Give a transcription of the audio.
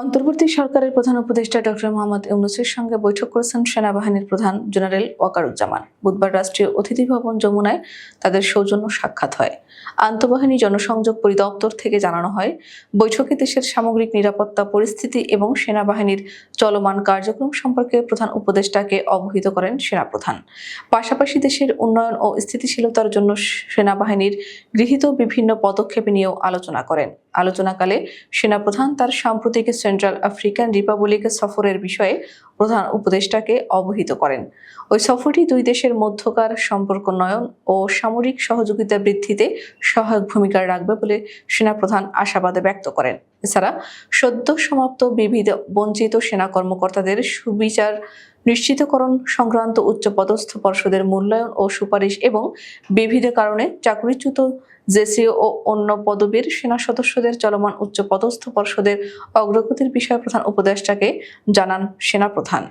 অন্তর্বর্তী সরকারের প্রধান উপদেষ্টা ডক্টর মোহাম্মদ ইউনূসের সঙ্গে বৈঠক করেছেন সেনাবাহিনীর প্রধান জেনারেল ওয়াকারুজ্জামান। বুধবার রাষ্ট্রীয় অতিথি ভবন যমুনায় তাদের সৌজন্য সাক্ষাৎ হয়। আন্তঃবাহিনী জনসংযোগ পরিদপ্তর থেকে জানানো হয়, বৈঠকে দেশের সামগ্রিক নিরাপত্তা পরিস্থিতি এবং সেনাবাহিনীর চলমান কার্যক্রম সম্পর্কে প্রধান উপদেষ্টাকে অবহিত করেন সেনাপ্রধান। পাশাপাশি দেশের উন্নয়ন ও স্থিতিশীলতার জন্য সেনাবাহিনীর গৃহীত বিভিন্ন পদক্ষেপ নিয়েও আলোচনা করেন। আলোচনাকালে সেনাপ্রধান তার সাম্প্রতিক সেন্ট্রাল আফ্রিকান রিপাবলিকে সফরের বিষয়ে প্রধান উপদেষ্টাকে অবহিত করেন। ওই সফরটি দুই দেশের মধ্যকার সম্পর্ক উন্নয়ন ও সামরিক সহযোগিতা বৃদ্ধিতে সহায়ক ভূমিকা রাখবে বলে সেনাপ্রধান আশাবাদ ব্যক্ত করেন। এছাড়া সদ্য সমাপ্ত বিবিধ বঞ্চিত সেনা কর্মকর্তাদের সুবিচার নিশ্চিতকরণ সংক্রান্ত উচ্চপদস্থ পর্ষদের মূল্যায়ন ও সুপারিশ এবং বিবিধ কারণে চাকরিচ্যুত জেসিও ও অন্য পদবীর সেনা সদস্যদের চলমান উচ্চপদস্থ পর্ষদের অগ্রগতির বিষয়ে প্রধান উপদেষ্টাকে জানান সেনাপ্রধান।